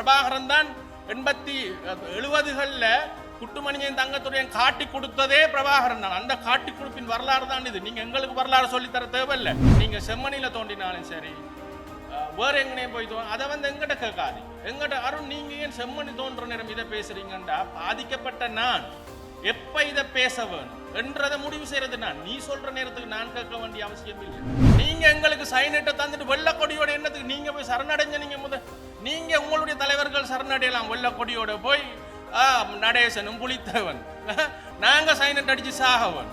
பிரபாகரன் தான் 70களில் குட்டுமணியன் தங்கத்துறையன் காட்டி கொடுத்ததே பிரபாகரன் தான். அந்த காட்டி கொடுப்பின் வரலாறு தான் இது. நீங்க எங்களுக்கு வரலாறு சொல்லித்தர தேவையில்லை. நீங்க செம்மணியில தோண்டினாலும் சரி, வேற எங்கனையும் போய் அதை எங்கிட்ட கேட்காது. எங்கிட்ட அருண் நீங்க ஏன் செம்மணி தோன்ற நேரம் இதை பேசுறீங்கண்டா, பாதிக்கப்பட்ட நான் எப்ப இதை பேச வேணும் என்றதை முடிவு செய்யறது நான். நீ சொல்ற நேரத்துக்கு நான் கேட்க வேண்டிய அவசியம் இல்லை. நீங்க எங்களுக்கு சைனட்டை தந்துட்டு வெள்ளக்கொடியோட என்னத்துக்கு நீங்க போய் சரணடைஞ்ச? நீங்க உங்களுடைய தலைவர்கள் சரணடையலாம். வெள்ளக்கொடியோட போய் நடேசனும் புலித்தேவன் நாங்க சைனட் அடிச்சு சாகவன்.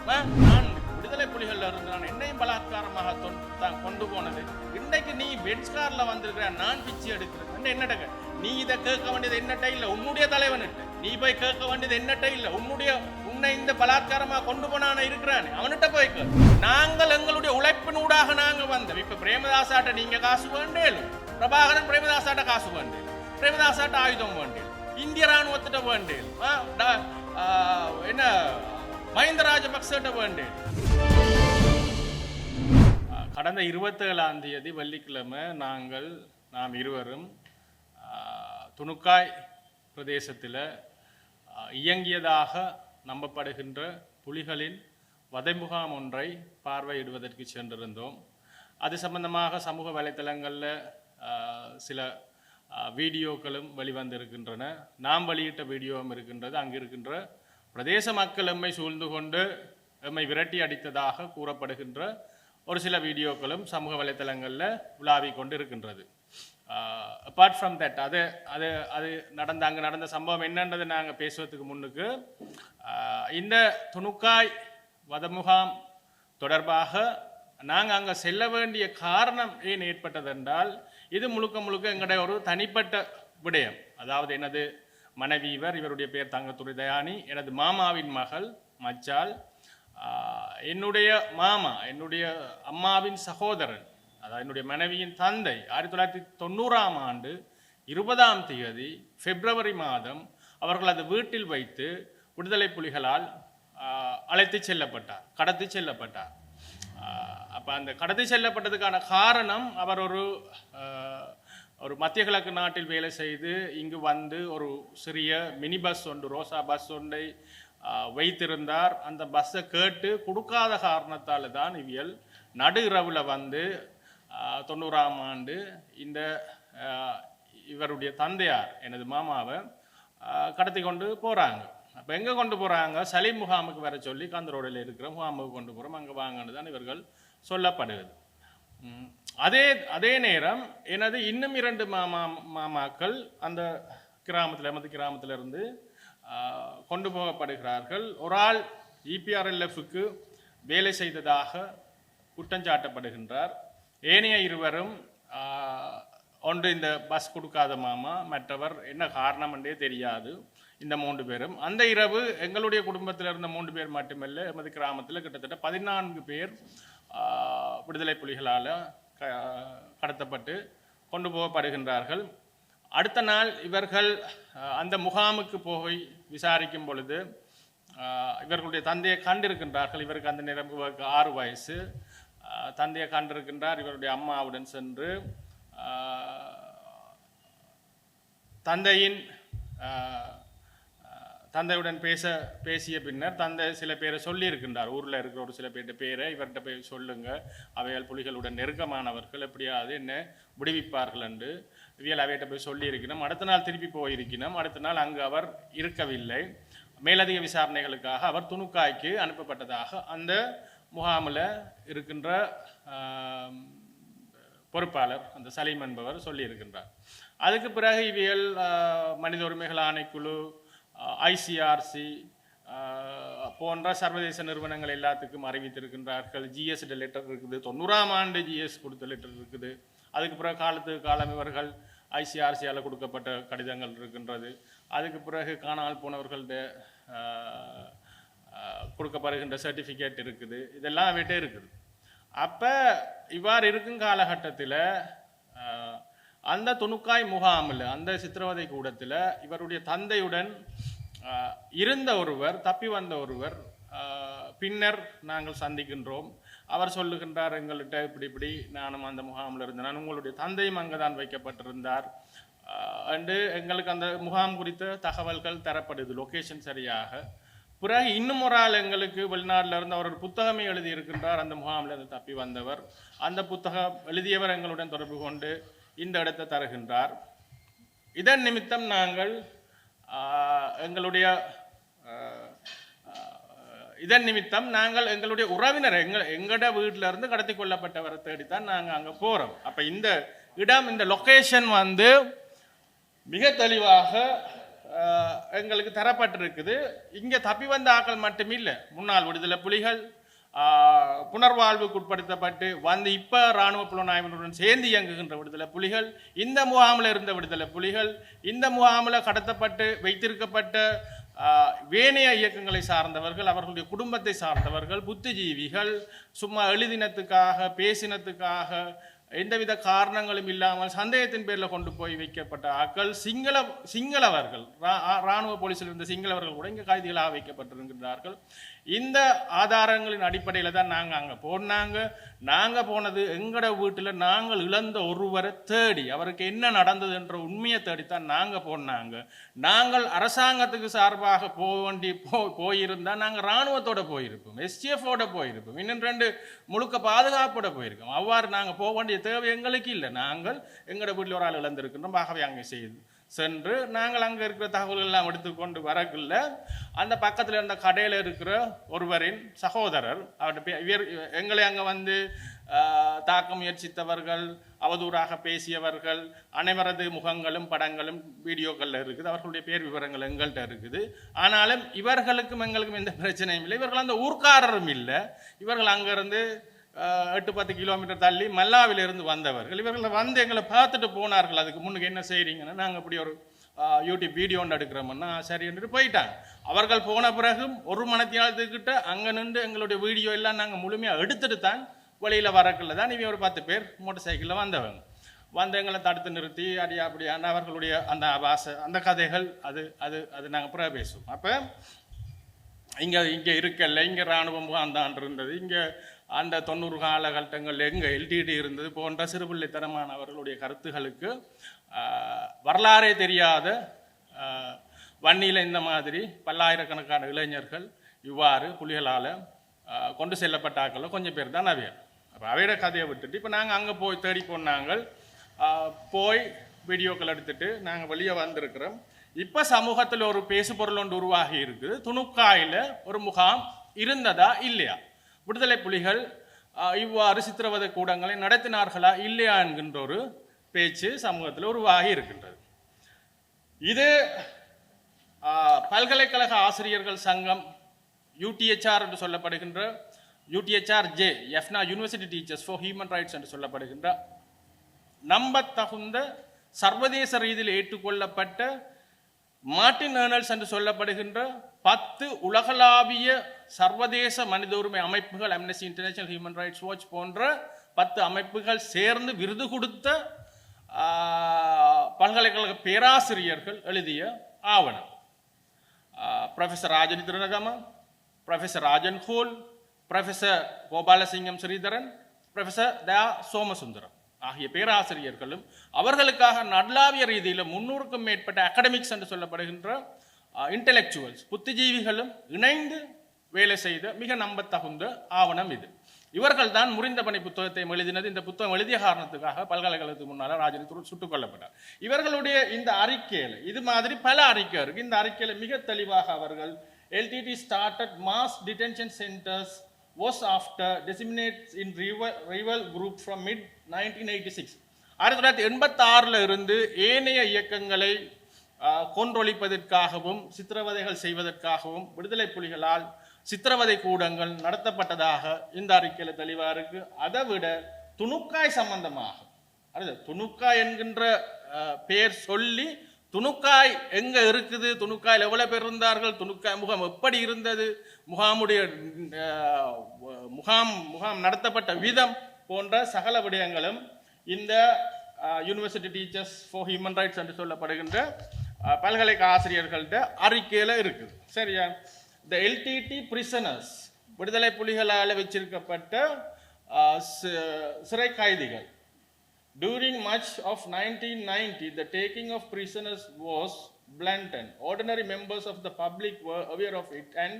நான் விடுதலை புலிகள் இருந்து நான் என்னையும் பலாத்காரமாக கொண்டு போனது. இன்னைக்கு நீ பென்ஸ்கார்ல வந்திருக்கிற, நான் பிச்சு எடுக்கிறேன் என்னட்ட நீ இதை கேட்க வேண்டியது என்னட்ட இல்லை, உன்னுடைய தலைவன்கிட்ட. நீ போய் கேட்க வேண்டியது என்னட்ட இல்லை, உன்னை இந்த பலாத்காரமா கொண்டு போனான இருக்கிறானே அவன்கிட்ட போய் நாங்கள் எங்களுடைய உழைப்பினூடாக நாங்க வந்தோம். இப்ப பிரேமதாசாட்ட நீங்க காசு வேண்டேன், பிரபாகரன் பிரேமதாசாட்ட காசு வேண்டேன், பிரேமதாசாட்ட ஆயுதம் வேண்டேன், இந்திய ராணுவத்திட்ட வேண்டேன், என்ன மஹிந்த ராஜபக்சட்ட வேண்டேன். கடந்த 27ஆம் தேதி வெள்ளிக்கிழமை நாம் இருவரும் துணுக்காய் பிரதேசத்தில் இயங்கியதாக நம்பப்படுகின்ற புலிகளின் வதைமுகாம் ஒன்றை பார்வையிடுவதற்கு சென்றிருந்தோம். அது சம்பந்தமாக சமூக வலைத்தளங்களில் சில வீடியோக்களும் வெளிவந்திருக்கின்றன. நாம் வெளியிட்ட வீடியோவும் இருக்கின்றது. அங்கு இருக்கின்ற பிரதேச மக்கள் எம்மை சூழ்ந்து கொண்டு எம்மை விரட்டி அடித்ததாக கூறப்படுகின்ற ஒரு சில வீடியோக்களும் சமூக வலைத்தளங்களில் உலாவிக் கொண்டு இருக்கின்றது. அப்பார்ட் ஃப்ரம் தட் அது அங்கே நடந்த சம்பவம் என்னன்றது நாங்கள் பேசுவதற்கு முன்னுக்கு இந்த துணுக்காய் வதமுகாம் தொடர்பாக நாங்கள் அங்கே செல்ல வேண்டிய காரணம் ஏன் ஏற்பட்டது என்றால், இது முழுக்க எங்களுடைய ஒரு தனிப்பட்ட விடயம். அதாவது எனது மனைவி இவருடைய பேர் தங்கத்துறை தயானி, எனது மாமாவின் மகள் மச்சால், என்னுடைய மாமா என்னுடைய அம்மாவின் சகோதரன், அதாவது என்னுடைய மனைவியின் தந்தை 1990ஆம் ஆண்டு 20ஆம் தேதி பிப்ரவரி மாதம் அவர்கள் அந்த வீட்டில் வைத்து விடுதலை புலிகளால் கடத்தி செல்லப்பட்டார். அப்போ அந்த கடத்தி செல்லப்பட்டதுக்கான காரணம், அவர் ஒரு மத்திய கிழக்கு நாட்டில் வேலை செய்து இங்கு வந்து ஒரு சிறிய மினி பஸ் ஒன்று, ரோசா பஸ் ஒன்றை வைத்திருந்தார். அந்த பஸ்ஸை கேட்டு கொடுக்காத காரணத்தால் தான் இவியல் நடு இரவில் வந்து 90ஆம் ஆண்டு இவருடைய தந்தையார் எனது மாமாவை கடத்தி கொண்டு போகிறாங்க. அப்போ எங்கே கொண்டு போகிறாங்க? சலீம் முகாமுக்கு வர சொல்லி கந்தரோடையில் இருக்கிற முகாமுக்கு கொண்டு போகிறோம், அங்கே வாங்கன்னு தான் இவர்கள் சொல்லப்படுகிறது. அதே நேரம் எனது இன்னும் 2 மாமாக்கள் அந்த எமது கிராமத்திலிருந்து கொண்டு போகப்படுகிறார்கள். ஒரு ஆள் EPRLFக்கு வேலை செய்ததாக குற்றஞ்சாட்டப்படுகின்றார். ஏனைய இருவரும், ஒன்று இந்த பஸ் கொடுக்காத மாமா, மற்றவர் என்ன காரணம் என்றே தெரியாது. இந்த 3 பேரும் அந்த இரவு எங்களுடைய குடும்பத்தில் இருந்த 3 பேர் மட்டுமல்ல, எமது கிராமத்தில் கிட்டத்தட்ட 14 பேர் விடுதலை புலிகளால் கடத்தப்பட்டு கொண்டு போகப்படுகின்றார்கள். அடுத்த நாள் இவர்கள் அந்த முகாமுக்கு போய் விசாரிக்கும் பொழுது இவர்களுடைய தந்தையை கண்டிருக்கின்றார்கள். இவருக்கு அந்த நேரம் 6 வயசு. தந்தையை கண்டிருக்கின்றார். இவருடைய அம்மாவுடன் சென்று தந்தையுடன் பேசிய பின்னர் தந்தை சில பேரை சொல்லியிருக்கின்றார். ஊரில் இருக்கிற ஒரு சில பேர்கிட்ட பேரை இவர்கிட்ட போய் சொல்லுங்க, அவையால் புலிகளுடன் நெருக்கமானவர்கள், எப்படியாவது என்ன விடுவிப்பார்கள் என்று இவையால் அவையிட்ட போய் சொல்லியிருக்கணும். அடுத்த நாள் திருப்பி போயிருக்கணும். அடுத்த நாள் அங்கு அவர் இருக்கவில்லை. மேலதிக விசாரணைகளுக்காக அவர் துணுக்காய்க்கு அனுப்பப்பட்டதாக அந்த முகாமில் இருக்கின்ற பொறுப்பாளர் அந்த சலீம் என்பவர் சொல்லியிருக்கின்றார். அதுக்கு பிறகு இவையல் மனித உரிமைகள் ஆணைக்குழு, ICRC போன்ற சர்வதேச நிறுவனங்கள் எல்லாத்துக்கும் அறிவித்திருக்கின்றார்கள். GS லெட்டர் இருக்குது, 90ஆம் ஆண்டு GS கொடுத்த லெட்டர் இருக்குது. அதுக்கு பிறகு காலத்துக்கு காலம் இவர்கள் ICRCயால் கொடுக்கப்பட்ட கடிதங்கள் இருக்கின்றது. அதுக்கு பிறகு காணாமல் போனவர்கள்ட கொடுக்கப்படுகின்ற சர்டிஃபிகேட் இருக்குது. இதெல்லாம் அவர்கிட்ட இருக்குது. அப்போ இவ்வாறு இருக்கும் காலகட்டத்தில் அந்த துணுக்காய் முகாமில், அந்த சித்திரவதை கூடத்தில் இவருடைய தந்தையுடன் இருந்த ஒருவர், தப்பி வந்த ஒருவர் பின்னர் நாங்கள் சந்திக்கின்றோம். அவர் சொல்லுகின்றார், எங்கள்கிட்ட இப்படி நானும் அந்த முகாமில் இருந்தேன், உங்களுடைய தந்தையும் அங்கே தான் வைக்கப்பட்டிருந்தார், அண்டு எங்களுக்கு அந்த முகாம் குறித்த தகவல்கள் தரப்படுது, லொக்கேஷன் சரியாக. பிறகு இன்னும் ஒரு ஆள் எங்களுக்கு வெளிநாட்டில் இருந்து அவர் ஒரு புத்தகமே எழுதியிருக்கின்றார், அந்த முகாமில் இருந்து தப்பி வந்தவர். அந்த புத்தகம் எழுதியவர் எங்களுடன் தொடர்பு கொண்டு இந்த இடத்தை தருகின்றார். இதன் நிமித்தம் நாங்கள் எங்களுடைய உறவினர் எங்களோட வீட்டில இருந்து கடத்தி கொள்ளப்பட்டவரை தேடித்தான் நாங்கள் அங்கே போகிறோம். அப்போ இந்த இடம், இந்த லொக்கேஷன் வந்து மிக தெளிவாக எங்களுக்கு தரப்பட்டிருக்குது. இங்கே தப்பி வந்த ஆக்கள் மட்டும் இல்லை, முன்னாள் விடுதலை புலிகள் புனர்வாழ்வுக்கு உட்படுத்தப்பட்டு வந்து இப்போ இராணுவ புலனாய்வினுடன் சேர்ந்து இயங்குகின்ற விடுதலை புலிகள், இந்த முகாமில் இருந்த விடுதலை புலிகள், இந்த முகாமில் கடத்தப்பட்டு வைத்திருக்கப்பட்ட வேணைய இயக்கங்களை சார்ந்தவர்கள், அவர்களுடைய குடும்பத்தை சார்ந்தவர்கள், புத்திஜீவிகள், சும்மா எழுதினத்துக்காக பேசினத்துக்காக எந்தவித காரணங்களும் இல்லாமல் சந்தேகத்தின் பேரில் கொண்டு போய் வைக்கப்பட்ட ஆக்கள் சிங்களவர்கள், இராணுவ போலீஸில் இருந்த சிங்களவர்கள் கூட இங்கே கைதிகளாக வைக்கப்பட்டிருக்கின்றார்கள். இந்த ஆதாரங்களின் அடிப்படையில் தான் நாங்கள் அங்கே போனாங்க. நாங்கள் போனது எங்களோட வீட்டில் நாங்கள் இழந்த ஒருவரை தேடி, அவருக்கு என்ன நடந்தது என்ற உண்மையை தேடித்தான் நாங்கள் போனாங்க. நாங்கள் அரசாங்கத்துக்கு சார்பாக போயிருந்தால் நாங்கள் இராணுவத்தோடு போயிருப்போம், எஸ்டிஎஃபோட போயிருப்போம், இன்னும் 2 முழுக்க பாதுகாப்போட போயிருக்கோம். அவ்வாறு நாங்கள் போக வேண்டிய தேவை எங்களுக்கு இல்லை. நாங்கள் எங்களோட வீட்டில் ஒரு ஆள் இழந்திருக்கின்றோம், ஆகவே அங்கே சென்று நாங்கள் அங்கே இருக்கிற தகவல்கள் எல்லாம் எடுத்துக்கொண்டு வரக்குள்ள அந்த பக்கத்தில் இருந்த கடையில் இருக்கிற ஒருவரின் சகோதரர், அவருடைய எங்களை அங்கே வந்து தாக்க முயற்சித்தவர்கள், அவதூறாக பேசியவர்கள் அனைவரது முகங்களும் படங்களும் வீடியோக்களில் இருக்குது. அவர்களுடைய பேர் விவரங்கள் எங்கள்கிட்ட இருக்குது. ஆனாலும் இவர்களுக்கும் எங்களுக்கும் எந்த பிரச்சனையும் இல்லை. இவர்கள் அந்த ஊர்க்காரரும் இல்லை. இவர்கள் அங்கேருந்து 8-10 கிலோமீட்டர் தள்ளி மல்லாவிலிருந்து வந்தவர்கள். இவர்கள் வந்து எங்களை பார்த்துட்டு போனார்கள். அதுக்கு முன்னுக்கு என்ன செய்கிறீங்கன்னா, நாங்கள் இப்படி ஒரு யூடியூப் வீடியோ ஒன்று எடுக்கிறோம்னா சரி என்று போயிட்டாங்க. அவர்கள் போன பிறகும் 1 மணித்தியாலத்துக்கிட்ட அங்கே நின்று எங்களுடைய வீடியோ எல்லாம் நாங்கள் முழுமையாக எடுத்துட்டு தான் வெளியில் வரக்குள்ள தான் இவங்க ஒரு 10 பேர் மோட்டர் சைக்கிளில் வந்தவங்க. வந்து எங்களை தடுத்து நிறுத்தி அப்படியான அவர்களுடைய அந்த ஆபாச அந்த கதைகள் அது அது அது நாங்கள் பிறகு பேசுவோம். அப்போ இங்கே இருக்கல, இங்கே இராணுவ முகாம் இருந்தது, இங்கே அந்த 90 காலகட்டங்கள் எங்கே எல்டிடி இருந்தது போன்ற சிறுபிள்ளைத்தனமான அவர்களுடைய கருத்துகளுக்கு வரலாறே தெரியாத வன்னியில் இந்த மாதிரி பல்லாயிரக்கணக்கான இளைஞர்கள் இவ்வாறு புலிகளால் கொண்டு செல்லப்பட்டாக்கள் கொஞ்சம் பேர் தான் அவையர். அப்போ அவையோட கதையை விட்டுட்டு இப்போ நாங்கள் அங்கே போய் தேடி போனாங்க, போய் வீடியோக்கள் எடுத்துட்டு நாங்கள் வெளியே வந்திருக்கிறோம். இப்போ சமூகத்தில் ஒரு பேசு பொருள் ஒன்று உருவாகி இருக்குது. துணுக்காயில் ஒரு முகாம் இருந்ததா இல்லையா, விடுதலை புலிகள் இவ்வாறு சித்திரவதை கூடங்களை நடத்தினார்களா இல்லையா என்கின்ற ஒரு பேச்சு சமூகத்தில் உருவாகி இருக்கின்றது. இது பல்கலைக்கழக ஆசிரியர்கள் சங்கம் UTHR என்று சொல்லப்படுகின்ற UTHRJ, Jaffna university teachers for human rights என்று சொல்லப்படுகின்ற நம்பத்தகுந்த சர்வதேச ரீதியில் ஏற்றுக்கொள்ளப்பட்ட மார்ட்டின் ஏர்னல்ஸ் என்று சொல்லப்படுகின்ற 10 உலகளாவிய சர்வதேச மனித உரிமை அமைப்புகள், Amnesty International, Human Rights Watch போன்ற 10 அமைப்புகள் சேர்ந்து விருது கொடுத்த பல்கலைக்கழக பேராசிரியர்கள் எழுதிய ஆவணம். Professor Rajan Thiranagama, professor Rajan Hoole, professor Gopalasingam Sritharan, professor Daya Somasundaram ஆகிய பேராசிரியர்களும் அவர்களுக்காக நட்லாவிய ரீதியில் 300க்கும் மேற்பட்ட அகடமிக்ஸ் என்று சொல்லப்படுகின்ற இன்டெலெக்சுவல்ஸ், புத்திஜீவிகளும் இணைந்து வேலை செய்த மிக நம்பத்தகுந்த ஆவணம் இது. இவர்கள் தான் முறிந்த பணி புத்தகத்தை எழுதினது. இந்த புத்தகம் எழுதிய காரணத்துக்காக பல்கலைக்கழகத்துக்கு முன்னால் ராஜன் சுட்டுக் கொல்லப்பட்டார். இவர்களுடைய இந்த அறிக்கையில் இது மாதிரி பல அறிக்கை இருக்கு. இந்த அறிக்கையில் மிக தெளிவாக அவர்கள் LTT started mass detention centers was after disseminates in rival group from mid 1986. 1986 இருந்து ஏனைய இயக்கங்களை கொன்றொழிப்பதற்காகவும் சித்திரவதைகள் செய்வதற்காகவும் விடுதலை புலிகளால் சித்திரவதை கூடங்கள் நடத்தப்பட்டதாக இந்த அறிக்கையில் தெளிவாக இருக்கு. அதை விட துணுக்காய் சம்பந்தமாக, துணுக்காய் என்கின்ற பெயர் சொல்லி துணுக்காய் எங்க இருக்குது, துணுக்காயில் எவ்வளவு பேர் இருந்தார்கள், துணுக்காய் முகாம் எப்படி இருந்தது, முகாமுடைய முகாம் நடத்தப்பட்ட விதம் போன்ற சகல விடயங்களும் இந்த university teachers for human rights என்று சொல்லப்படுகின்ற பல்கலைக்கழக ஆசிரியர்கள்ட்ட அறிக்கையில் இருக்குது. சரியா? இந்த LTT பிரிசனர்ஸ், விடுதலை புலிகளால் வச்சிருக்கப்பட்ட சிறை கைதிகள், During much of 1990, the taking of prisoners was blatant. Ordinary members of the public were aware of it and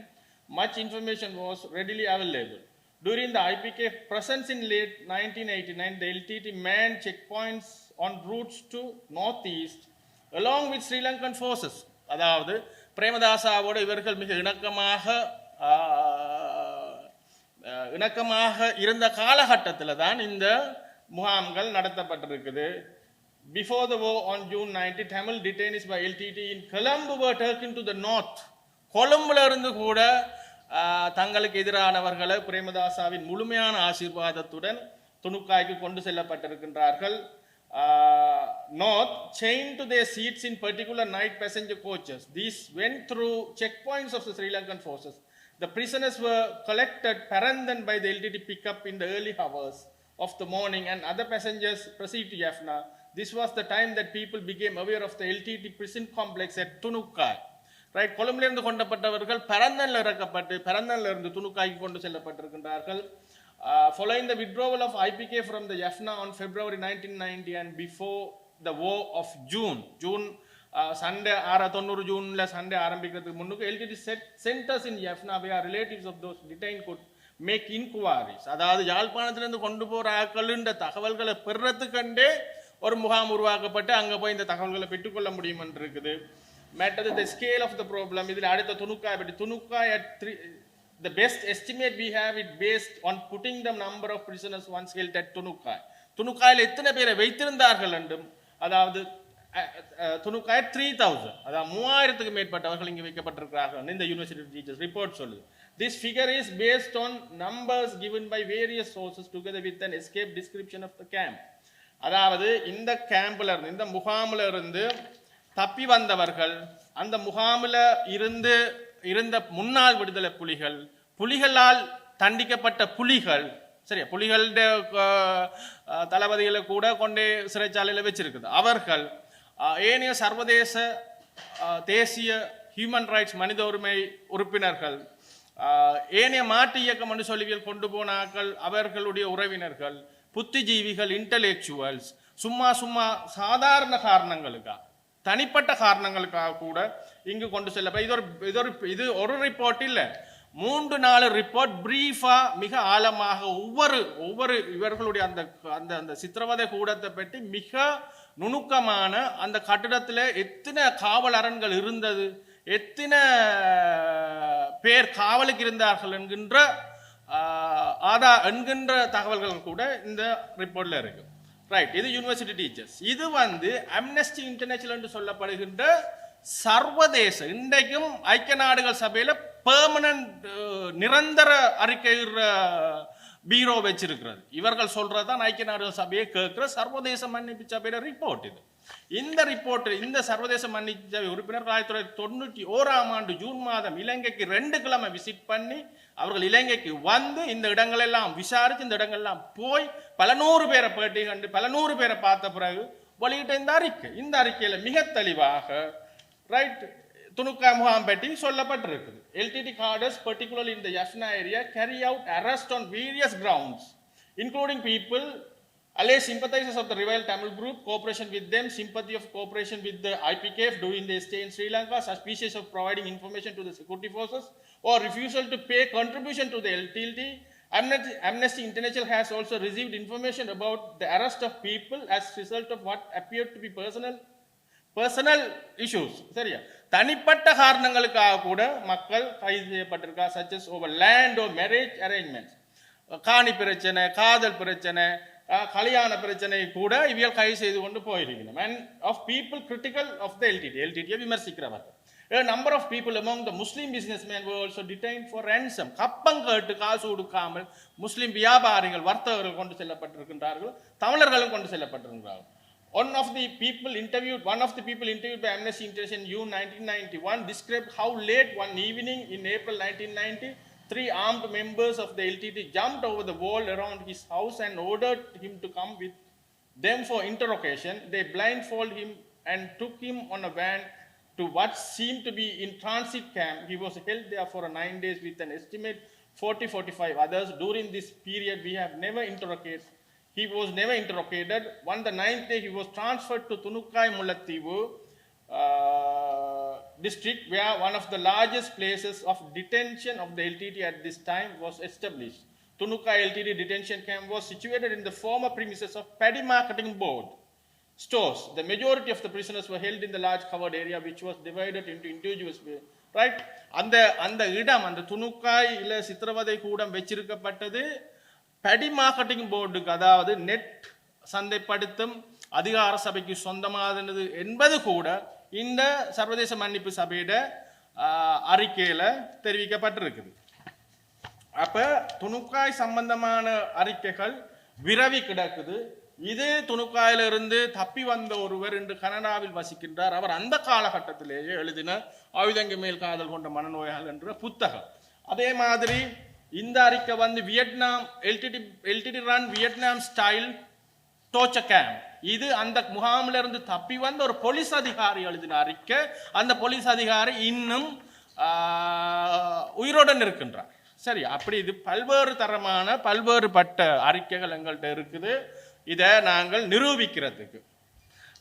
much information was readily available. During the IPK presence in late 1989, the LTT manned checkpoints on routes to northeast along with Sri Lankan forces. அதாவது பிரேமதாசாவோடு இவர்கள் மிக இணக்கமாக இருந்த காலகட்டத்தில் தான் இந்த முகாம்கள் நடத்தப்பட்டிருக்குது. Before the war on June 90, Tamil detainees by LTT in Colombo were taken to the north. கொழும்புல இருந்து கூட தங்களுக்கு எதிரானவர்களை பிரேமதாசாவின் முழுமையான ஆசீர்வாதத்துடன் துணுக்காய்க்கு கொண்டு செல்லப்பட்டிருக்கின்றார்கள். North, chained to their seats in particular night passenger coaches. These went through checkpoints of the Sri Lankan forces. The prisoners were collected Parandan by the LTT pickup in the early hours of the morning and other passengers proceed to Jaffna. This was the time that people became aware of the LTT prison complex at Tunukkai. Right, கொழும்புல இருந்து கொண்டப்பட்டவர்கள் பரந்தன்ல இறக்கப்பட்டு பரந்தன்ல இருந்து துணுக்காய்க்கு கொண்டு செல்லப்பட்டிருக்கின்றார்கள். Following the withdrawal of IPK from the Jaffna on February 1990 and before the war of June Sunday 690 ஜூன்ல Sunday ஆரம்பிக்கிறதுக்கு முன்னுக்கு LTT centers in Jaffna where relatives of those detained could make inquiries. அதாவது யாழ்ப்பாணத்திலிருந்து கொண்டு போற ஆட்களுன்ற தகவல்களை பெறறதுக்கண்டே ஒரு முகாம் உருவாக்கப்பட்டு அங்க போய் இந்த தகவல்களை பெற்றுக்கொள்ள முடியும் என்று இருக்குது. Matter the scale of the problem. இதில் அடுத்த துணுக்காய் பற்றி Thunukkai at 3, the best estimate we have it based on putting the number of prisoners once held at Thunukkai. துணுக்காயில் எத்தனை பேரை வைத்திருந்தார்கள் என்றும் அதாவது துணுக்காய் 3000 அதாவது 3000க்கு மேற்பட்டவர்கள் இங்கு வைக்கப்பட்டிருக்கிறார்கள் இந்த யூனிவர்சிட்டி டீச்சர்ஸ் ரிப்போர்ட் சொல்லுது. This figure is based on numbers given by various sources together with an escape description of the camp. அதாவது இந்த கேம்ப்ல இருந்து இந்த முகாமில் இருந்து தப்பி வந்தவர்கள் அந்த முகாமில் இருந்த முன்னாள் விடுதலை புலிகளால் தண்டிக்கப்பட்ட புலிகள் சரியா புலிகளுடைய தளபதிகளை கூட கொண்டே சிறைச்சாலையில் வச்சிருக்குது. அவர்கள் ஏனைய சர்வதேச தேசிய ஹியூமன் ரைட்ஸ் மனித உரிமை உறுப்பினர்கள் ஏனைய மாட்டு இயக்க மனுஷொலிவியல் கொண்டு போனாக்கள் அவர்களுடைய உறவினர்கள் புத்திஜீவிகள் இன்டலெக்சுவல்ஸ் சும்மா சாதாரண காரணங்களுக்காக தனிப்பட்ட காரணங்களுக்காக கூட இங்கு கொண்டு செல்ல இது ஒரு ரிப்போர்ட் இல்லை 3-4 ரிப்போர்ட் பிரீஃபா மிக ஆழமாக ஒவ்வொரு இவர்களுடைய அந்த சித்திரவதை கூடத்தை பற்றி மிக நுணுக்கமான அந்த கட்டிடத்தில் எத்தனை காவல் அரண்கள் இருந்தது எத்தனை பேர் காவலுக்கு இருந்தார்கள் என்கின்ற தகவல்கள் கூட இந்த ரிப்போர்ட்ல இருக்கு. ரைட், இது யூனிவர்சிட்டி டீச்சர்ஸ். இது அம்னஸ்டி இன்டர்நேஷனல் என்று சொல்லப்படுகின்ற சர்வதேச இன்றைக்கும் ஐக்கிய நாடுகள் சபையில பெர்மனன்ட் நிரந்தர அறிக்கையிற பீரோ வச்சிருக்கிறது. இவர்கள் சொல்றதுதான் ஐக்கிய நாடுகள் சபையை கேட்கிற சர்வதேச மன்னிப்பு சபையில ரிப்போர்ட். இந்த ரிப்போர்ட் இந்த சர்வதேச மன்னிப்பு சபை உறுப்பினர் 1991 ஜூன் மாதம் இலங்கைக்கு 2 கிழமை விசிட் பண்ணி அவர்கள் இலங்கைக்கு இந்த இடங்களெல்லாம் விசாரித்து இந்த இடங்கள்லாம் போய் பல நூறு பேரை பேட்டி கண்டு பல நூறு பேரை பார்த்த பிறகு வெளியிட்ட இந்த அறிக்கையில மிக தெளிவாக ரைட் துணுக்காய் முகாம் பற்றி சொல்லப்பட்டிருக்குது. LTT cadres, particularly in the Jaffna area, carry out arrests on various grounds, including people alleged sympathizers of the rival Tamil group, cooperation with them, sympathy of cooperation with the IPKF during their stay in Sri Lanka, suspicious of providing information to the security forces, or refusal to pay contribution to the LTT. Amnesty International has also received information about the arrest of people as result of what appeared to be personal issues. சரியா, தனிப்பட்ட காரணங்களுக்காக கூட மக்கள் கைது செய்யப்பட்டிருக்கா, such as over land or marriage arrangements. காணி பிரச்சனை, காதல் பிரச்சனை, கல்யாண பிரச்சனை கூட இவியல் கைது செய்து கொண்டு போயிருக்கணும். And of people critical of the LTT விமர்சிக்கிறவர்கள். A number of people among the Muslim businessmen were also detained for ransom. கப்பம் கேட்டு காசு கொடுக்காமல் முஸ்லிம் வியாபாரிகள் வர்த்தகர்கள் கொண்டு செல்லப்பட்டிருக்கின்றார்கள், தமிழர்களும் கொண்டு செல்லப்பட்டிருக்கிறார்கள். One of the people interviewed by Amnesty International in June 1991 described how late one evening in April 1990, 3 armed members of the LTT jumped over the wall around his house and ordered him to come with them for interrogation. They blindfolded him and took him on a van to what seemed to be in transit camp. He was held there for 9 days with an estimate 40-45 others. During this period, we have never interrogated He was never interrogated. On the 9th day, he was transferred to Tunukai Mulattivu district, where one of the largest places of detention of the LTT at this time was established. Tunukai LTT detention camp was situated in the former premises of Paddy Marketing Board stores. The majority of the prisoners were held in the large covered area, which was divided into individuals. Right? அந்த இடம், அந்த துணுக்காய் இல்ல சித்திரவதை கூடம் வச்சிருக்கப்பட்டது படி marketing போர்டுக்கு, அதாவது net சந்தைப்படுத்தும் அதிகார சபைக்கு சொந்தமானது என்பது கூட இந்த சர்வதேச மன்னிப்பு சபையிட அறிக்கையில தெரிவிக்கப்பட்டிருக்குது. அப்ப துணுக்காய் சம்பந்தமான அறிக்கைகள் விரவி கிடக்குது. இது துணுக்காயிலிருந்து தப்பி வந்த ஒருவர் இன்று கனடாவில் வசிக்கின்றார். அவர் அந்த காலகட்டத்திலேயே எழுதின ஆயுதங்க மேல் காதல் கொண்ட மனநோயால் என்ற புத்தகம். அதே மாதிரி இந்த அறிக்கை வந்து Vietnam LTD run Vietnam style torture camp. இது அந்த முகாமில் இருந்து தப்பி வந்த ஒரு போலீஸ் அதிகாரி எழுதின அறிக்கை. அந்த போலீஸ் அதிகாரி இன்னும் உயிருடன் இருக்கின்றார். சரி, அப்படி இது பல்வேறு தரமான பல்வேறுபட்ட அறிக்கைகள் எங்கள்கிட்ட இருக்குது. இதை நாங்கள் நிரூபிக்கிறதுக்கு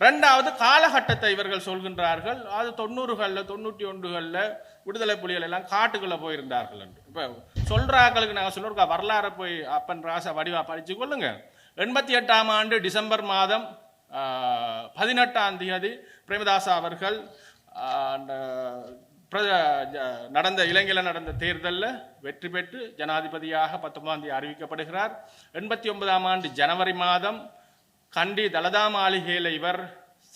ரெண்டாவது காலகட்டத்தை இவர்கள் சொல்கின்றார்கள். அது 90களில் 91களில் விடுதலை புலிகள் எல்லாம் காட்டுக்குள்ளே போயிருந்தார்கள் என்று. இப்போ சொல்கிறார்களுக்கு நாங்கள் சொல்லுறோம், வரலாறு போய் அப்பன் ராசா வடிவா படித்து கொள்ளுங்க. 88ஆம் ஆண்டு டிசம்பர் மாதம் 18ஆம் தேதி பிரேமதாசா அவர்கள் நடந்த இலங்கையில் நடந்த தேர்தலில் வெற்றி பெற்று ஜனாதிபதியாக 19ஆம் தேதி அறிவிக்கப்படுகிறார். 89ஆம் ஆண்டு ஜனவரி மாதம் கண்டி தலதா மாளிகையில் இவர்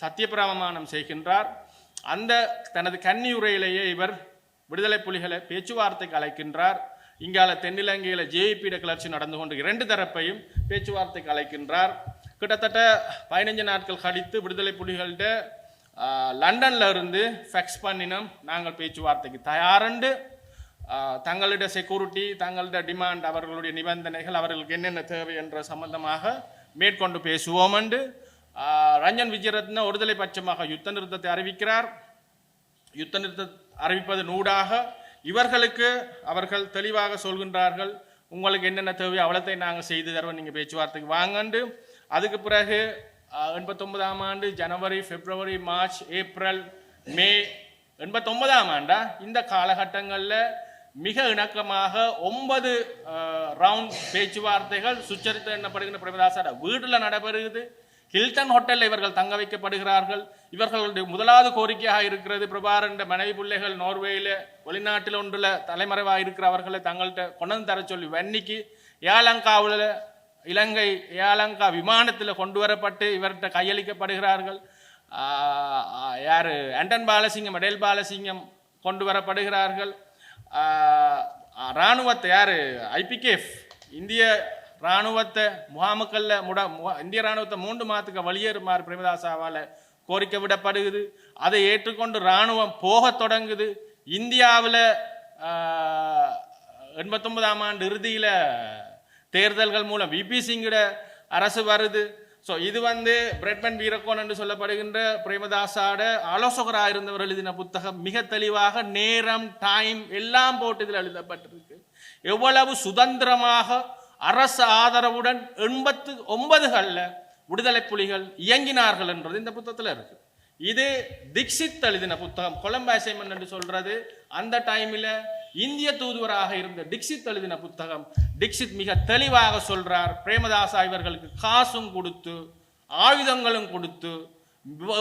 சத்தியப்பிரமாணம் செய்கின்றார். அந்த தனது கன்னியுரையிலேயே இவர் விடுதலை புலிகளை பேச்சுவார்த்தைக்கு அழைக்கின்றார். இங்கால தென்னிலங்கையில் ஜேவிபி கிளர்ச்சி நடந்து கொண்டு 2 தரப்பையும் பேச்சுவார்த்தைக்கு அழைக்கின்றார். கிட்டத்தட்ட 15 நாட்கள் கழித்து விடுதலை புலிகள்கிட்ட லண்டன்ல இருந்து ஃபேக்ஸ் பண்ணினோம், நாங்கள் பேச்சுவார்த்தைக்கு தயாரண்டு, தங்களுடைய செக்யூரிட்டி, தங்களுடைய டிமாண்ட், அவர்களுடைய நிபந்தனைகள், அவர்களுக்கு என்னென்ன தேவை என்ற சம்பந்தமாக மேற்கொண்டு பேசுவோம் என்று ரஞ்சன் விஜயரத்ன ஒருதலை பட்சமாக யுத்த நிறுத்தத்தை அறிவிக்கிறார். யுத்த நிறுத்தம் அறிவிப்பது நூடாக இவர்களுக்கு அவர்கள் தெளிவாக சொல்கின்றார்கள், உங்களுக்கு என்னென்ன தேவை அவ்வளத்தை நாங்கள் செய்து தருவோம், நீங்கள் பேச்சுவார்த்தைக்கு வாங்கண்டு. அதுக்கு பிறகு 89ஆம் ஆண்டு ஜனவரி, பிப்ரவரி, மார்ச், ஏப்ரல், மே 89ஆம் ஆண்டா இந்த காலகட்டங்களில் மிக இணக்கமாக 9 ரவுண்ட் பேச்சுவார்த்தைகள் சுச்சரித்து எண்ணப்படுகின்ற பிரேமதாசோட வீட்டில் நடைபெறுகிறது. ஹில்டன் ஹோட்டலில் இவர்கள் தங்க வைக்கப்படுகிறார்கள். இவர்களுடைய முதலாவது கோரிக்கையாக இருக்கிறது, பிரபாரண்ட மனைவி பிள்ளைகள் நோர்வேயில் வெளிநாட்டில் ஒன்றில் தலைமறைவாக இருக்கிற அவர்களை தங்கள்கிட்ட கொண்டு தர சொல்லி வன்னிக்கு ஏலங்காவில் இலங்கை ஏலங்கா விமானத்தில் கொண்டு வரப்பட்டு இவர்கிட்ட கையளிக்கப்படுகிறார்கள். யார் ஆண்டன் பாலசிங்கம், அடேல் பாலசிங்கம் கொண்டு வரப்படுகிறார்கள். இராணுவத்தை யார் ஐபிகேஃப் இந்திய இராணுவத்தை முகாமுக்களில் இந்திய இராணுவத்தை 3 மாதத்துக்கு வெளியேறுமாறு பிரேமதாசாவால் கோரிக்கை விடப்படுகிறது. அதை ஏற்றுக்கொண்டு இராணுவம் போக தொடங்குது. இந்தியாவில் 89ஆம் ஆண்டு இறுதியில் தேர்தல்கள் மூலம் விபி சிங்கிட அரசு வருது. ஸோ இது வந்து பிரெட்மன் வீரக்கோன் என்று சொல்லப்படுகின்ற பிரேமதாசாட ஆலோசகராக இருந்தவர் எழுதின புத்தகம். மிக தெளிவாக நேரம், டைம் எல்லாம் போட்டு இதில் எழுதப்பட்டிருக்கு. எவ்வளவு சுதந்திரமாக அரசு ஆதரவுடன் 89களில் விடுதலை புலிகள் இயங்கினார்கள் என்றது இந்த புத்தகத்தில் இருக்கு. இது தீக்ஷித் எழுதின புத்தகம், கொலம்போ அசைன்மெண்ட் என்று சொல்றது. அந்த டைமில் இந்திய தூதுவராக இருந்த தீக்ஷித் எழுதின புத்தகம். தீக்ஷித் மிக தெளிவாக சொல்றார், பிரேமதாசா இவர்களுக்கு காசும் கொடுத்து ஆயுதங்களும் கொடுத்து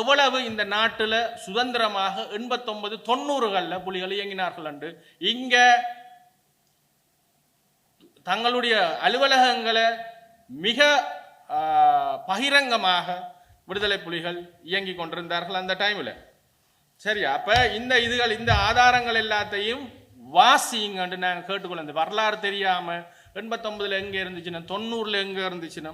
எவ்வளவு இந்த நாட்டில் சுதந்திரமாக 89, 90களில் புலிகள் இயங்கினார்கள் என்று. இங்க தங்களுடைய அலுவலகங்களை மிக பகிரங்கமாக விடுதலை புலிகள் இயங்கி கொண்டிருந்தார்கள் அந்த டைமில். சரியா? அப்ப இந்த ஆதாரங்கள் எல்லாத்தையும் வாசிங்கன்னு நாங்கள் கேட்டுக்கொள்ள. இந்த வரலாறு தெரியாம 89ல் எங்க இருந்துச்சுன்னா 90ல் எங்க இருந்துச்சுன்னா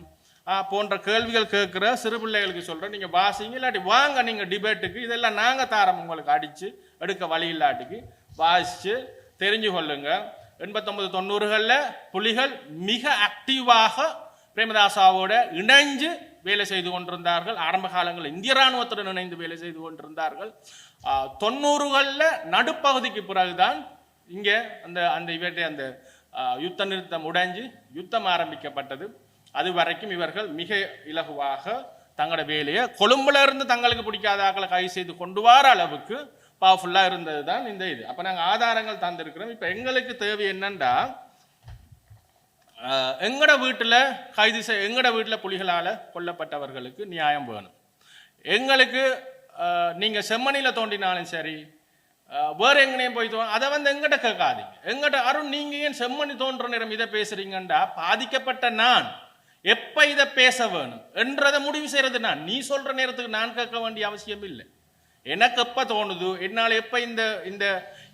போன்ற கேள்விகள் கேட்குற சிறு பிள்ளைகளுக்கு சொல்றேன், நீங்க வாசிங்க, இல்லாட்டி வாங்க நீங்க டிபேட்டுக்கு, இதெல்லாம் நாங்க தாரம் உங்களுக்கு அடிச்சு எடுக்க வழி இல்லாட்டிக்கு வாசிச்சு தெரிஞ்சு கொள்ளுங்க. 89, 90களில் புலிகள் மிக ஆக்டிவாக பிரேமதாசாவோட இணைஞ்சு வேலை செய்து கொண்டிருந்தார்கள். ஆரம்ப காலங்களில் இந்திய இராணுவத்துடன் இணைந்து வேலை செய்து கொண்டிருந்தார்கள். 90களில் நடுப்பகுதிக்கு பிறகுதான் இங்கே அந்த யுத்த நிறுத்தம் உடைஞ்சு யுத்தம் ஆரம்பிக்கப்பட்டது. அது வரைக்கும் இவர்கள் மிக இலகுவாக தங்களோட வேலையை கொழும்புல இருந்து தங்களுக்கு பிடிக்காத ஆக்களை கைது செய்து கொண்டு வர அளவுக்கு பவர்ஃபுல்லாக இருந்தது தான் இந்த இது. அப்போ நாங்கள் ஆதாரங்கள் தந்திருக்கிறோம். இப்போ எங்களுக்கு தேவை என்னண்டா, எங்கட வீட்டில் எங்கட வீட்டில் புலிகளால் கொல்லப்பட்டவர்களுக்கு நியாயம் வேணும். எங்களுக்கு நீங்கள் செம்மணியில் தோண்டினாலும் சரி, வேறு எங்கனையும் போய் அதை எங்கிட்ட கேட்காதீங்க. எங்கிட்ட அருண் நீங்கள் ஏன் செம்மணி தோன்ற நேரம் இதை பேசுறீங்கண்டா, பாதிக்கப்பட்ட நான் எப்போ இதை பேச வேணும் என்றதை முடிவு செய்யறது நான். நீ சொல்ற நேரத்துக்கு நான் கேட்க வேண்டிய அவசியம் இல்லை. எனக்கு எப்போ தோணுது, என்னால் எப்போ இந்த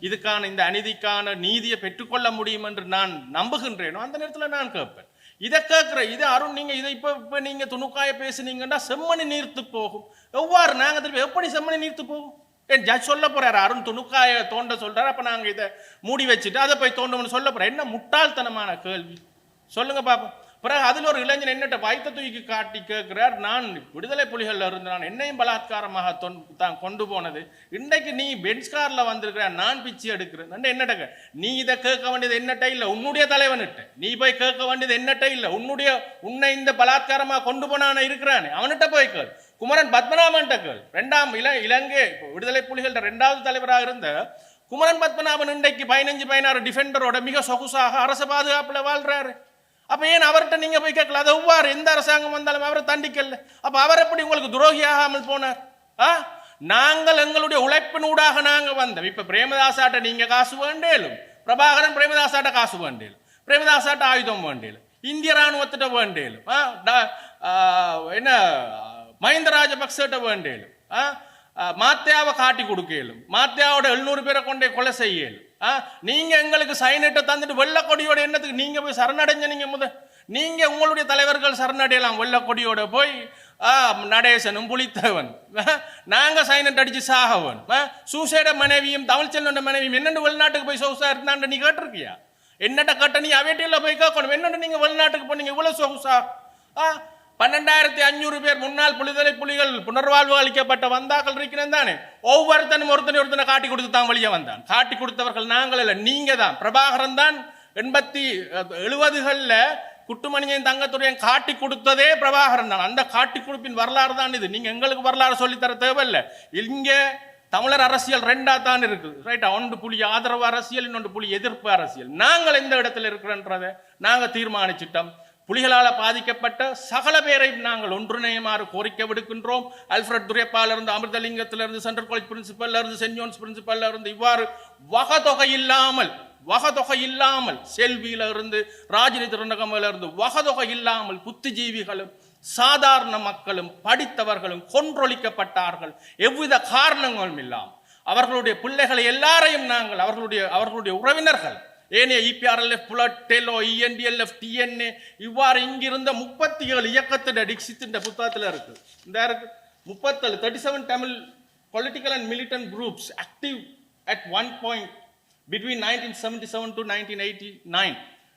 இதுக்கான இந்த அநீதிக்கான நீதியை பெற்றுக்கொள்ள முடியும் என்று நான் நம்புகின்றேனோ அந்த நேரத்தில் நான் கேட்பேன். இதை கேட்குறேன். இதை அருண் நீங்கள் இதை இப்போ நீங்கள் துணுக்காய பேசுனீங்கன்னா செம்மணி நீர்த்து போகும். எவ்வாறு நாங்கள் திருப்பி எப்படி செம்மணி நீர்த்து போகும்? என் ஜட்ஜ் சொல்ல போறாரு, அருண் துணுக்காய தோண்ட சொல்றாரு, அப்போ நாங்கள் இதை மூடி வச்சுட்டு அதை போய் தோண்டணும்னு சொல்ல போறேன். என்ன முட்டாள்தனமான கேள்வி சொல்லுங்க பாப்போம். பிறகு அதில் ஒரு இளைஞன் என்னட்ட வயிற்ற தூக்கி காட்டி கேட்கிறார், நான் விடுதலை புலிகளில் இருந்து நான் என்னையும் பலாத்காரமாக தான் கொண்டு போனது, இன்றைக்கு நீ பென்ஸ் காரில் வந்திருக்கிற, நான் பிச்சு எடுக்கிறேன். என்னட்ட நீ இதை கேட்க வேண்டியது என்னட்ட இல்லை, உன்னுடைய தலைவன்கிட்ட நீ போய் கேட்க வேண்டியது என்னட்ட இல்லை, உன்னை இந்த பலாத்காரமாக கொண்டு போனான இருக்கிறானே அவன்கிட்ட போய் கேள். குமரன் பத்மநாபன்ட்ட கேள். இலங்கை விடுதலை புலிகள 2வது தலைவராக இருந்த குமரன் பத்மநாபன் இன்றைக்கு 15-16 டிஃபெண்டரோட மிக சொகுசாக அரச பாதுகாப்புல வாழ்றாரு. அப்ப ஏன் அவர்கிட்ட நீங்க போய் கேட்கல? அது எவ்வாறு எந்த அரசாங்கம் வந்தாலும் அவரை தண்டிக்கல. அப்ப அவர் எப்படி உங்களுக்கு துரோகியாகாமல் போனார்? நாங்கள் எங்களுடைய உழைப்பினூடாக நாங்க வந்தோம். இப்ப பிரேமதாசாட்ட நீங்க காசு வேண்டேலும், பிரபாகரன் பிரேமதாசாட்ட காசு வேண்டேலும், பிரேமதாசாட்ட ஆயுதம் வேண்டேலும், இந்திய ராணுவத்திட்ட வேண்டேலும், என்ன மஹிந்த ராஜபக்சட்ட வேண்டேலும், மாத்தியாவை காட்டி கொடுக்கலும், மாத்தியாவோட 700 பேரை கொண்டே கொலை செய்யலும். நீங்க எங்களுக்கு சைனிட்ட தந்துட்டு வெள்ளக்கொடியோட என்னத்துக்கு நீங்க போய் சரணடைஞ்ச? நீங்க உங்களுடைய தலைவர்கள் சரணடையலாம். வெள்ளக்கொடியோட போய் நடேசனும் புலித்தேவன் நாங்க சைனட் அடிச்சு சாகவன், சூசைட மனைவியும் தமிழ்ச்செல்வன் மனைவியும் என்னென்னு வெளிநாட்டுக்கு போய் சொகுசா இருந்தான்னு நீ கேட்டிருக்கியா? என்னட்ட கட்ட நீ அவையில போய் கேட்கணும். என்னென்னு நீங்க வெளிநாட்டுக்கு போனீங்க இவ்வளவு சொகுசா? 12,500 பேர் முன்னாள் விடுதலை புலிகள் புனர்வாழ்வு அளிக்கப்பட்ட வந்தாக்கள் இருக்கிறேன் தானே. ஒவ்வொருத்தனும் ஒருத்தனை காட்டி கொடுத்து தான் வெளியே வந்தான். காட்டி கொடுத்தவர்கள் நாங்கள் இல்லை, நீங்க தான். பிரபாகரன் தான் 70-70களில் குட்டுமணியையும் தங்கத்துறையும் காட்டி கொடுத்ததே பிரபாகரன் தான். அந்த காட்டி கொடுப்பின் வரலாறு தான் இது. நீங்க எங்களுக்கு வரலாறு சொல்லித்தர தேவையில்லை. இங்க தமிழர் அரசியல் 2ஆ தான் இருக்குது, ரைட்டா? ஒன்று புலி ஆதரவு அரசியல், இன்னொன்று புலி எதிர்ப்பு அரசியல். நாங்கள் எந்த இடத்துல இருக்கிறோன்றதை நாங்க தீர்மானிச்சிட்டோம். புலிகளால் பாதிக்கப்பட்ட சகல பேரையும் நாங்கள் ஒன்றிணையுமாறு கோரிக்கை விடுக்கின்றோம். அல்ஃபிரட் துரைப்பால இருந்து, அமிர்தலிங்கத்திலிருந்து, சென்ட்ரல் காலேஜ் பிரின்சிபல்ல இருந்து, சென்ட் ஜோன்ஸ் பிரின்சிபல்ல இருந்து, இவ்வாறு வகதொகை இல்லாமல் செல்வியில இருந்து, ராஜினி திருநகமில இருந்து வகதொகை இல்லாமல் புத்திஜீவிகளும் சாதாரண மக்களும் படித்தவர்களும் கொன்றொழிக்கப்பட்டார்கள். எவ்வித காரணங்களும் இல்லாமல் அவர்களுடைய பிள்ளைகளை எல்லாரையும் நாங்கள் அவர்களுடைய உறவினர்கள் ஏனைய இபிஆர்எல்எஃப், புலட், டெலோ, இஎன்டிஎல்எஃப், டிஎன்ஏ இவ்வாறு இங்கிருந்த 37 இயக்கத்தின் டிக்சித்தின் புத்தகத்தில் இருக்கு. இந்த இருக்கு 37 Tamil political and militant groups active at one point between 1977 to 1989.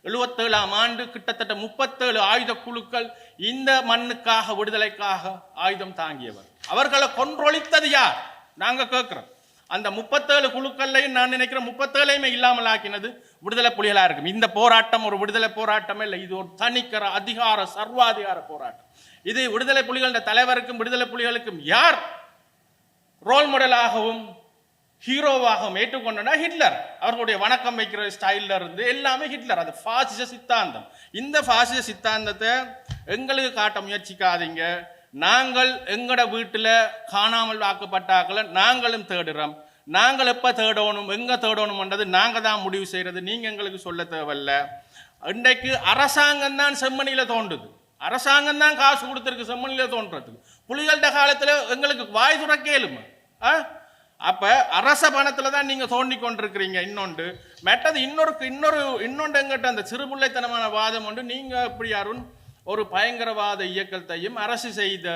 77ஆம் ஆண்டு கிட்டத்தட்ட 37 ஆயுத குழுக்கள் இந்த மண்ணுக்காக, விடுதலைக்காக ஆயுதம் தாங்கியவர். அவர்களை கொன்றொழித்தது யார்? நாங்க கேட்கிறோம். அந்த 37 குழுக்கள்லையும் நான் நினைக்கிறேன் 37ஐயுமே இல்லாமல் ஆக்கினது விடுதலை புலிகளா இருக்கும். இந்த போராட்டம் ஒரு விடுதலை போராட்டம் இல்லை, இது ஒரு தனிக்கர அதிகார சர்வாதிகார போராட்டம். இது விடுதலை புலிகளின் தலைவருக்கும் விடுதலை புலிகளுக்கும் யார் ரோல் மாடலாகவும் ஹீரோவாகவும் ஏற்றுக்கொண்டனா ஹிட்லர். அவர்களுடைய வணக்கம் வைக்கிற ஸ்டைல்ல இருந்து எல்லாமே ஹிட்லர். அது பாசிச சித்தாந்தம். இந்த பாசிச சித்தாந்தத்தை எங்களுக்கு காட்ட முயற்சிக்காதீங்க. நாங்கள் எங்கட வீட்டில் காணாமல் ஆக்கப்பட்டாக்களை நாங்களும் தேடுறோம். நாங்கள் எப்போ தேடணும், எங்கே தேடணும்ன்றது நாங்கள் தான் முடிவு செய்கிறது. நீங்கள் எங்களுக்கு சொல்ல தேவையில்ல. இன்றைக்கு அரசாங்கம் தான் செம்மணியில் தோண்டுது. அரசாங்கம் தான் காசு கொடுத்துருக்கு செம்மணியில் தோன்றதுக்கு. புலிகள்ட காலத்தில் எங்களுக்கு வாய் துறக்கேலுமா? அப்போ அரச பணத்தில் தான் நீங்கள் தோண்டி கொண்டிருக்கிறீங்க. மற்றது இன்னொன்று எங்கிட்ட அந்த சிறுபுள்ளைத்தனமான வாதம் உண்டு. நீங்கள் எப்படி அருண் ஒரு பயங்கரவாத இயக்கத்தையும் அரசு செய்த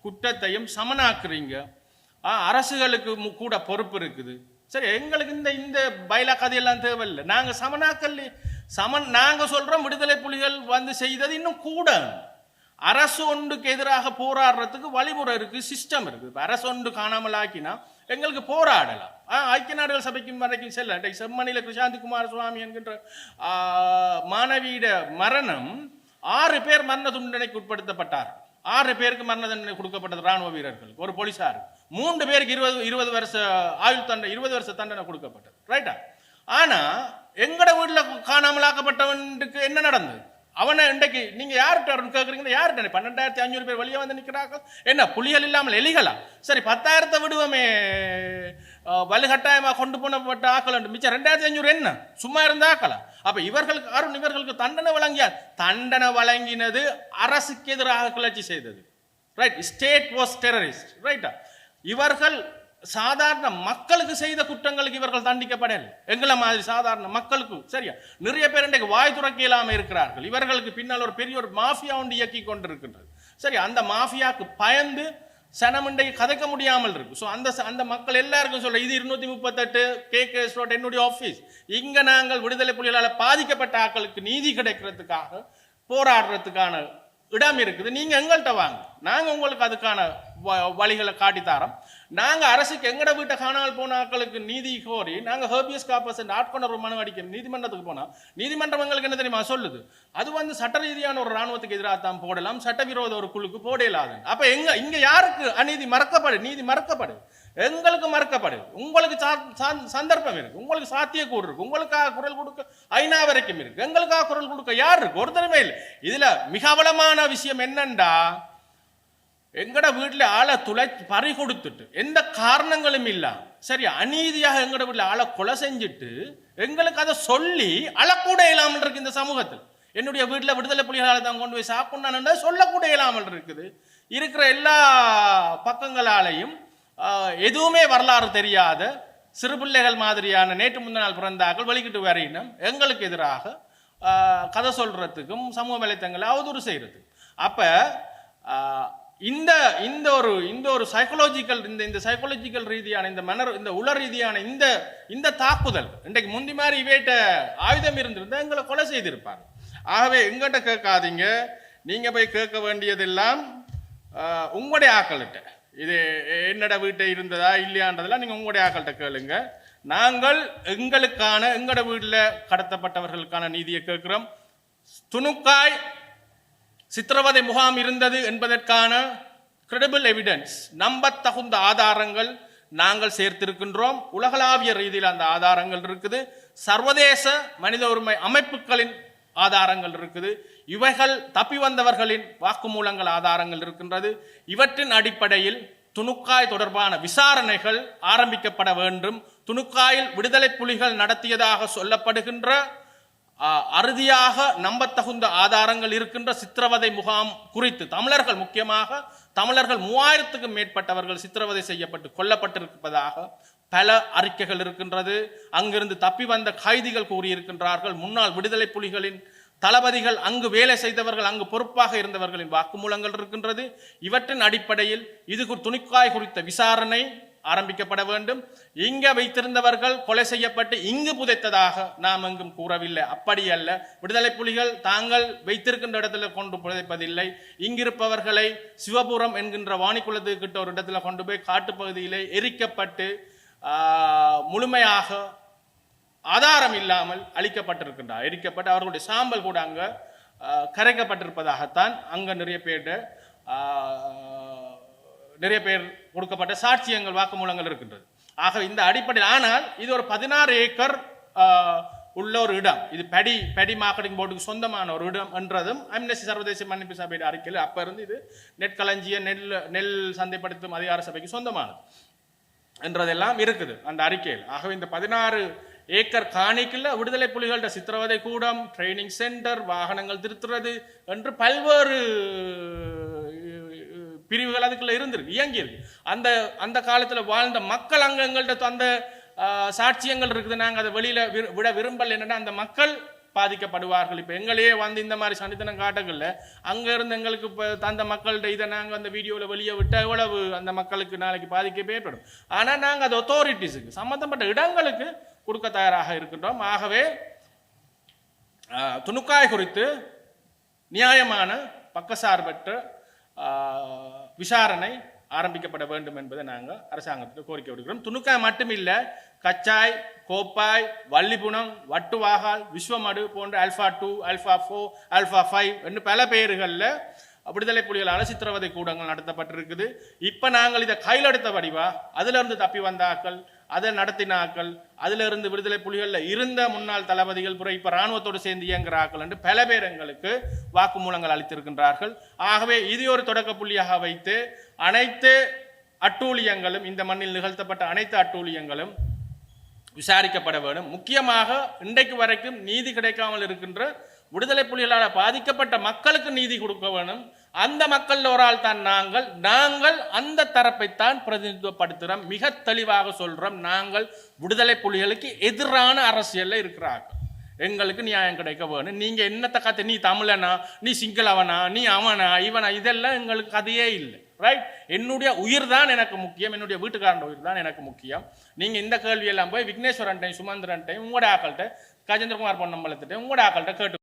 குற்றத்தையும் சமனாக்குறீங்க. அரசுகளுக்கு கூட பொறுப்பு இருக்குது. சரி, எங்களுக்கு இந்த பைலா கதையெல்லாம் தேவையில்லை. நாங்கள் சமனாக்கல்ல நாங்கள் சொல்றோம் விடுதலை புலிகள் செய்தது இன்னும் கூட. அரசு ஒன்றுக்கு எதிராக போராடுறதுக்கு வழிமுறை இருக்கு, சிஸ்டம் இருக்கு. அரசு ஒன்று காணாமல் ஆக்கினா எங்களுக்கு போராடலாம். ஐக்கிய நாடுகள் சபைக்கும் வரைக்கும் செல்ல. செம்மணியில கிருஷாந்தி குமாரசுவாமி என்கின்ற மாணவியிட மரணம் 6 பேர் மரண தண்டனைக்கு உட்படுத்தப்பட்டார். 6 பேருக்கு மரண தண்டனை கொடுக்கப்பட்டது ராணுவ வீரர்களுக்கு, ஒரு போலீசார். 3 பேருக்கு 20 வருஷ ஆயுள் தண்டனை, 20 வருஷ தண்டனை கொடுக்கப்பட்டது. ரைட்டா? ஆனா எங்கட வீட்டுல காணாமலாக்கப்பட்டவனுக்கு என்ன நடந்தது? அவனை இன்றைக்கு நீங்க யார்கிட்ட கேட்குறீங்கன்னா யார்கிட்ட 12,500 பேர் வெளியே வந்து நிற்கிறார்கள். என்ன புலிகள் இல்லாமல் எலிகளா? சரி 10,000 விடுவோமே வலுக்கட்டாயமாக கொண்டு போனப்பட்ட ஆக்கள் மிச்சம் 2,500 என்ன சும்மா இருந்த ஆக்களா? அப்ப இவர்களுக்கு தண்டனை வழங்கியார். தண்டனை வழங்கினது அரசுக்கு எதிராக கிளர்ச்சி செய்தது. ரைட்? State was terrorist. ரைட்டா? இவர்கள் சாதாரண மக்களுக்கு செய்த குற்றங்களுக்கு இவர்கள் தண்டிக்கப்படல. எங்களை மாதிரி சாதாரண மக்களுக்கு சரியா நிறைய பேர் இன்றைக்கு வாய் துறக்க இல்லாம இருக்கிறார்கள். இவர்களுக்கு பின்னால் ஒரு பெரிய ஒரு மாஃபியா ஒன்று இயக்கி கொண்டிருக்கின்றது. சரி, அந்த மாஃபியாக்கு பயந்து சனம் இன்றைக்கு கதைக்க முடியாமல் இருக்கு. ஸோ அந்த மக்கள் எல்லாருக்கும் சொல்ல, இது 238 KKS ரோட் என்னுடைய ஆஃபீஸ். இங்க நாங்கள் விடுதலை புலிகளால் பாதிக்கப்பட்ட ஆக்களுக்கு நீதி கிடைக்கிறதுக்காக போராடுறதுக்கான இடம் இருக்குது. நீங்க எங்கள்கிட்ட வாங்க, நாங்க உங்களுக்கு அதுக்கான வழிகளை காட்டித்தாரோம். நாங்க அரசுக்கு எங்கட வீட்டை காணாமல் போன ஆக்களுக்கு நீதி கோரி நாங்க ஹேபியஸ் கார்பஸ் ஆட்கொண்ட ஒரு மனு அடிக்க நீதிமன்றத்துக்கு போனா நீதிமன்றம் எங்களுக்கு என்ன தெரியுமா சொல்லுது? அது சட்ட ரீதியான ஒரு ராணுவத்துக்கு எதிராக தான் போடலாம், சட்டவிரோத ஒரு குழுக்கு போடலாது. அப்ப இங்க யாருக்கு அநீதி மறக்கப்படு? நீதி மறக்கப்படு, எங்களுக்கு மறக்கப்படு. உங்களுக்கு சந்தர்ப்பம் இருக்கு, உங்களுக்கு சாத்தியக்கூறு இருக்கு, உங்களுக்காக குரல் கொடுக்க ஐநா வரைக்கும் இருக்கு, எங்களுக்காக குரல் கொடுக்க யார் இருக்கு? ஒருத்தருமே இல்லை. இதுல மிக அவலமான விஷயம் என்னண்டா, எங்கட வீட்டில் ஆளை பறி கொடுத்துட்டு எந்த காரணங்களும் இல்ல சரி அநீதியாக எங்கட வீட்டில் ஆளை கொலை செஞ்சுட்டு எங்களுக்கு அதை சொல்லி அழக்கூட இயலாமல் இருக்கு. இந்த சமூகத்தில் என்னுடைய வீட்டில் விடுதலை புலிகளால் தான் கொண்டு போய் சாப்பிடணும்னா சொல்லக்கூட இயலாமல் இருக்குது. இருக்கிற எல்லா பக்கங்களாலையும் எதுவுமே வரலாறு தெரியாத சிறு பிள்ளைகள் மாதிரியான நேற்று முந்தினால் பிறந்தாக்கள் வெளிக்கிட்டு வரையினம் எங்களுக்கு எதிராக கதை சொல்றதுக்கும் சமூக வலைத்தங்களை அவதூறு செய்யறது. அப்ப இந்த ஒரு சைக்கோலஜிக்கல் இந்த சைக்கோலஜிக்கல் ரீதியான இந்த உள ரீதியான இந்த தாக்குதல் இன்றைக்கு முந்தி மாதிரி இவேட்ட ஆயுதம் இருந்திருந்தா எங்களை கொலை செய்திருப்பாங்க. ஆகவே எங்கிட்ட கேட்காதீங்க, நீங்க போய் கேட்க வேண்டியதெல்லாம் உங்களுடைய ஆக்கள்கிட்ட. இது என்னோட வீட்டை இருந்ததா இல்லையான்றதெல்லாம் நீங்க உங்களுடைய ஆக்கள்கிட்ட கேளுங்க. நாங்கள் எங்களோட வீட்டில் கடத்தப்பட்டவர்களுக்கான நீதியை கேட்கிறோம். துணுக்காய் சித்திரவதை முகாம் இருந்தது என்பதற்கான கிரெடிபிள் எவிடன்ஸ், நம்பத்தகுந்த ஆதாரங்கள் நாங்கள் சேர்த்திருக்கின்றோம். உலகளாவிய ரீதியில் அந்த ஆதாரங்கள் இருக்குது. சர்வதேச மனித உரிமை அமைப்புகளின் ஆதாரங்கள் இருக்குது. இவைகள் தப்பி வந்தவர்களின் வாக்குமூலங்கள் ஆதாரங்கள் இருக்கின்றது. இவற்றின் அடிப்படையில் துணுக்காய் தொடர்பான விசாரணைகள் ஆரம்பிக்கப்பட வேண்டும். துணுக்காயில் விடுதலை புலிகள் நடத்தியதாக சொல்லப்படுகின்ற அறுதியாக நம்பத்தகுந்த ஆதாரங்கள் இருக்கின்ற சித்திரவதை முகாம் குறித்து தமிழர்கள், முக்கியமாக தமிழர்கள் 3000க்கும் மேற்பட்டவர்கள் சித்திரவதை செய்யப்பட்டு கொல்லப்பட்டிருப்பதாக பல அறிக்கைகள் இருக்கின்றது. அங்கிருந்து தப்பி வந்த கைதிகள் கூறியிருக்கின்றார்கள். முன்னாள் விடுதலை புலிகளின் தளபதிகள், அங்கு வேலை செய்தவர்கள், அங்கு பொறுப்பாக இருந்தவர்களின் வாக்குமூலங்கள் இருக்கின்றது. இவற்றின் அடிப்படையில் இது துணுக்காய் குறித்த விசாரணை ஆரம்பிக்கப்பட வேண்டும். இங்க வைத்திருந்தவர்கள் கொலை செய்யப்பட்டு இங்கு புதைத்ததாக நாம் எங்கும் கூறவில்லை. அப்படி அல்ல. விடுதலை புலிகள் தாங்கள் வைத்திருக்கின்ற இடத்துல கொண்டு புதைப்பதில்லை. இங்கிருப்பவர்களை சிவபுரம் என்கின்ற வாணிக்குளத்துக்கிட்ட ஒரு இடத்துல கொண்டு போய் காட்டுப்பகுதியிலே எரிக்கப்பட்டு முழுமையாக ஆதாரம் இல்லாமல் அழிக்கப்பட்டிருக்கின்றார். எரிக்கப்பட்டு அவர்களுடைய சாம்பல் கூட அங்க கரைக்கப்பட்டிருப்பதாகத்தான் அங்க நிறைய பேர் கொடுக்கப்பட்ட சாட்சியங்கள் வாக்குமூலங்கள் இருக்கின்றது. ஆக இந்த அடிப்படையில், ஆனால் இது ஒரு 16 ஏக்கர் உள்ள ஒரு இடம். இது பெடி மார்க்கெட்டிங் போர்டுக்கு சொந்தமான ஒரு இடம் என்றதும் அம்னஸ்டி சர்வதேச மன்னிப்பு சபையின் அறிக்கையில் அப்ப இருந்து இது நெற்களஞ்சிய நெல் சந்தைப்படுத்தும் அதிகார சபைக்கு சொந்தமானது என்றதெல்லாம் இருக்குது அந்த அறிக்கையில். ஆகவே இந்த 16 ஏக்கர் காணிக்குள்ள விடுதலை புலிகளோட சித்திரவதை கூடம், ட்ரைனிங் சென்டர், வாகனங்கள் திருத்துறது என்று பல்வேறு பிரிவுகள் அதுக்குள்ள இருந்திருக்கு, இயங்கியிருக்கு. அந்த காலத்துல வாழ்ந்த மக்கள் அங்க எங்கள்கிட்ட அந்த சாட்சியங்கள் இருக்குது. நாங்கள் அதை வெளியில விட விரும்பல. என்னன்னா அந்த மக்கள் பாதிக்கப்படுவார்கள். இப்ப எங்களையே வந்து இந்த மாதிரி சண்டித்தனம் காட்டங்கள்ல அங்க இருந்து எங்களுக்கு இப்ப தந்த மக்கள்கிட்ட இதை நாங்கள் அந்த வீடியோவில் வெளியே விட்ட எவ்வளவு அந்த மக்களுக்கு நாளைக்கு பாதிக்க ஏற்படும். ஆனா நாங்கள் அது அத்தாரிட்டிஸுக்கு சம்பந்தப்பட்ட இடங்களுக்கு கொடுக்க தயாராக இருக்கின்றோம். ஆகவே துணுக்காய் குறித்து நியாயமான பக்கசார்பற்ற விசாரணை ஆரம்பிக்கப்பட வேண்டும் என்பதை நாங்கள் அரசாங்கத்துக்கு கோரிக்கை விடுக்கிறோம். துணுக்காய் மட்டுமில்லை, கச்சாய், கோப்பாய், வள்ளிபுணம், வட்டுவாகால், விஸ்வமடு போன்ற ஆல்ஃபா 2, ஆல்ஃபா 4, ஆல்ஃபா 5 என்று பல பெயர்களில் விடுதலை புலிகளால் சித்திரவதை கூடங்கள் நடத்தப்பட்டிருக்குது. இப்போ நாங்கள் இதை கையில் எடுத்த வடிவா அதிலிருந்து தப்பி வந்த ஆக்கள், அதை நடத்தின ஆக்கள், அதிலிருந்து விடுதலை புலிகளில் இருந்த முன்னாள் தளபதிகள் புற இப்போ இராணுவத்தோடு சேர்ந்து இயங்குகிற ஆக்கள் என்று பல பேர் எங்களுக்கு வாக்குமூலங்கள் அளித்திருக்கின்றார்கள். ஆகவே இது ஒரு தொடக்க புள்ளியாக வைத்து அனைத்து அட்டூழியங்களும், இந்த மண்ணில் நிகழ்த்தப்பட்ட அனைத்து அட்டூழியங்களும் விசாரிக்கப்பட வேண்டும். முக்கியமாக இன்றைக்கு வரைக்கும் நீதி கிடைக்காமல் இருக்கின்ற விடுதலை புலிகளால் பாதிக்கப்பட்ட மக்களுக்கு நீதி கொடுக்க வேணும். அந்த மக்கள் ஒரு ஆள் தான் நாங்கள் அந்த தரப்பைத்தான் பிரதிநிதித்துவப்படுத்துகிறோம். மிக தெளிவாக சொல்றோம், நாங்கள் விடுதலை புலிகளுக்கு எதிரான அரசியல்ல இருக்கிறார்கள். எங்களுக்கு நியாயம் கிடைக்க வேணும். நீங்க என்னத்தை கத்து, நீ தமிழனா, நீ சிங்களவனா, நீ அவனா இவனா, இதெல்லாம் எங்களுக்கு கதையே இல்லை. ரைட்? என்னுடைய உயிர் தான் எனக்கு முக்கியம், என்னுடைய வீட்டுக்காரன் உயிர் தான் எனக்கு முக்கியம். நீங்க இந்த கேள்வியெல்லாம் போய் விக்னேஸ்வரன் டைம், சுமந்திரன் டைம், உங்களோட ஆக்கள்கிட்ட, கஜேந்திரகுமார் பொன்னம்பலத்திட்ட, உங்களோட ஆக்கள்கிட்ட கேட்டு